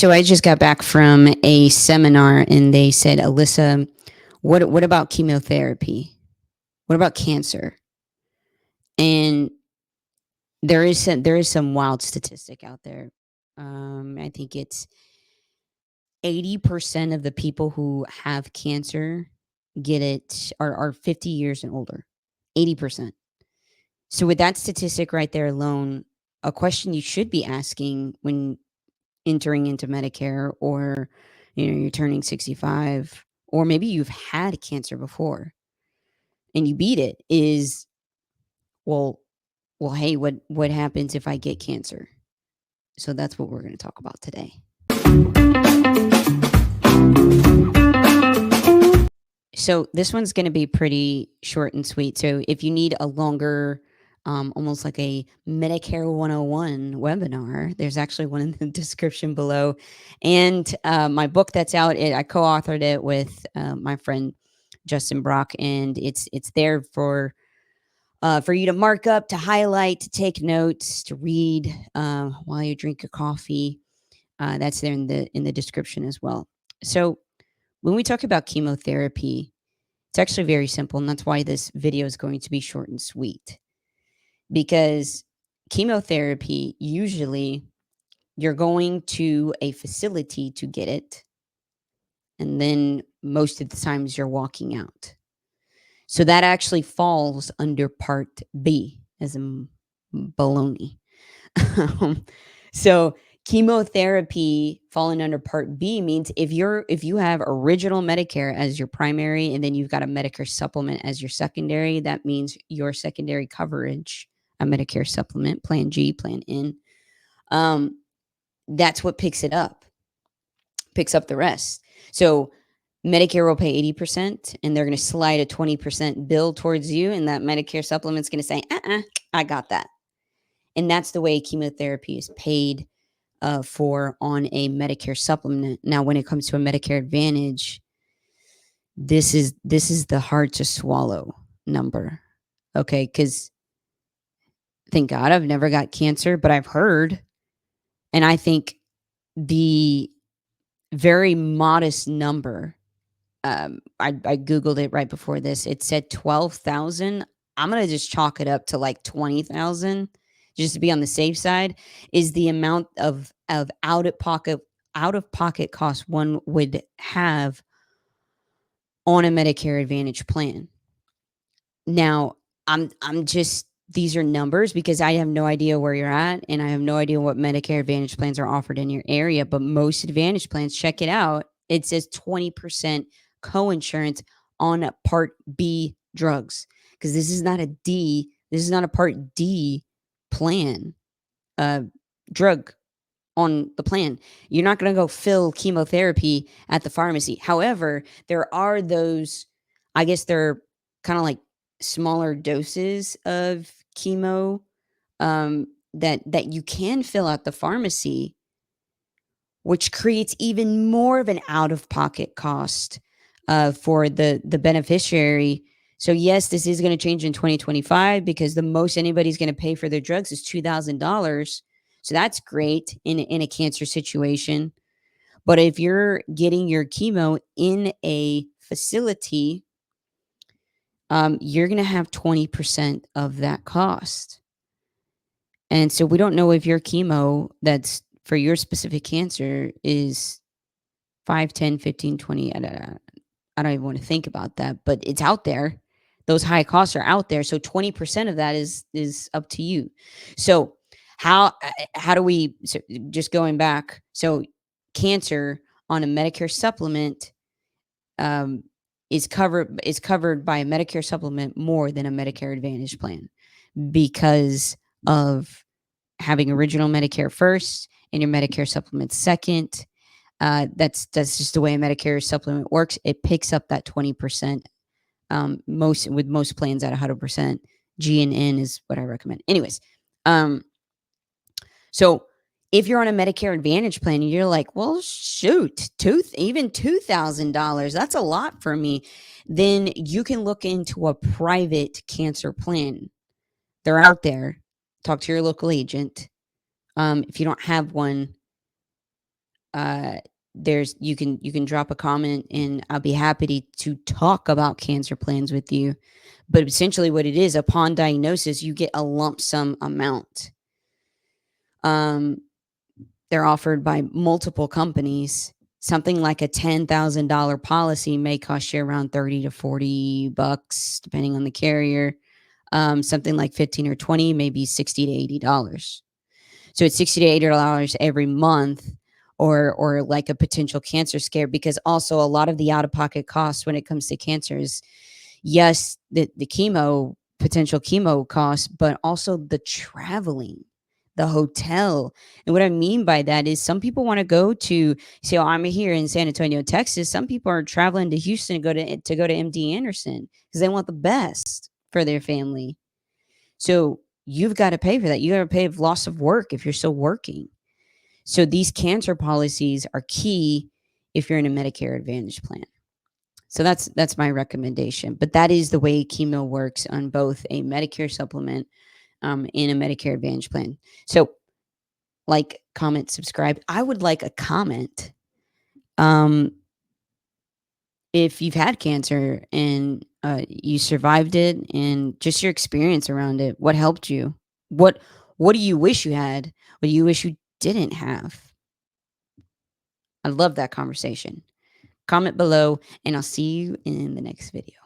So I just got back from a seminar and they said, Alyssa, what about chemotherapy? What about cancer? And there is some wild statistic out there. I think it's 80% of the people who have cancer get it are 50 years and older. 80%. So with that statistic right there alone, a question you should be asking when entering into Medicare, or you're turning 65, or maybe you've had cancer before and you beat it, is, well, hey, what happens if I get cancer? So that's what we're going to talk about today. So this one's going to be pretty short and sweet. So if you need a longer, almost like a Medicare 101 webinar, there's actually one in the description below. And my book that's out, I co-authored it with my friend Justin Brock, and it's there for you to mark up, to highlight, to take notes, to read while you drink your coffee. That's there in the description as well. So when we talk about chemotherapy, it's actually very simple, and that's why this video is going to be short and sweet. Because chemotherapy, usually you're going to a facility to get it, and then most of the times you're walking out. So that actually falls under Part B, as in baloney. So chemotherapy falling under Part B means if you have original Medicare as your primary, and then you've got a Medicare Supplement as your secondary, that means your secondary coverage, a Medicare Supplement, Plan G, Plan N, that's what picks up the rest. So Medicare will pay 80%, and they're going to slide a 20% bill towards you, and that Medicare Supplement's going to say, I got that. And that's the way chemotherapy is paid for on a Medicare Supplement. Now, when it comes to a Medicare Advantage, this is the hard to swallow number. Okay, because thank God I've never got cancer, but I've heard, and I think the very modest number, I Googled it right before this. It said 12,000. I'm going to just chalk it up to like 20,000 just to be on the safe side, is the amount of out of pocket costs one would have on a Medicare Advantage plan. Now, I'm just, these are numbers because I have no idea where you're at, and I have no idea what Medicare Advantage plans are offered in your area, but most Advantage plans, check it out, it says 20% coinsurance on Part B drugs, because this is not a Part D plan, drug on the plan. You're not going to go fill chemotherapy at the pharmacy. However, there are those, I guess they're kind of like smaller doses of chemo that you can fill at the pharmacy, which creates even more of an out-of-pocket cost for the beneficiary. So yes, this is going to change in 2025 because the most anybody's going to pay for their drugs is $2,000. So that's great in a cancer situation. But if you're getting your chemo in a facility, you're going to have 20% of that cost. And so we don't know if your chemo that's for your specific cancer is 5, 10, 15, 20. I don't even want to think about that, but it's out there. Those high costs are out there. So 20% of that is up to you. So how do we, so just going back, so cancer on a Medicare supplement is covered by a Medicare supplement more than a Medicare Advantage plan because of having original Medicare first and your Medicare supplement second. That's just the way a Medicare supplement works. It picks up that 20%. Most plans at 100%. G and N is what I recommend. Anyways, so if you're on a Medicare Advantage plan and you're like, well, shoot, even $2,000, that's a lot for me, then you can look into a private cancer plan. They're out there. Talk to your local agent. If you don't have one, uh, you can drop a comment, and I'll be happy to talk about cancer plans with you. But essentially, what it is, upon diagnosis, you get a lump sum amount. Um, they're offered by multiple companies. Something like a $10,000 policy may cost you around 30 to 40 bucks, depending on the carrier. Something like 15 or 20, maybe 60 to $80. So it's 60 to $80 every month, or like a potential cancer scare, because also a lot of the out of pocket costs when it comes to cancer is, yes, the chemo, potential chemo costs, but also the traveling, the hotel. And what I mean by that is some people want to go to, say, oh, I'm here in San Antonio, Texas. Some people are traveling to Houston to go to MD Anderson because they want the best for their family. So you've got to pay for that. You got to pay for loss of work if you're still working. So these cancer policies are key if you're in a Medicare Advantage plan. So that's my recommendation. But that is the way chemo works on both a Medicare supplement and a Medicare Advantage plan. So like, comment, subscribe. I would like a comment. If you've had cancer and you survived it, and just your experience around it, what helped you? What what do you wish you had? What do you wish you didn't have? I love that conversation. Comment below, and I'll see you in the next video.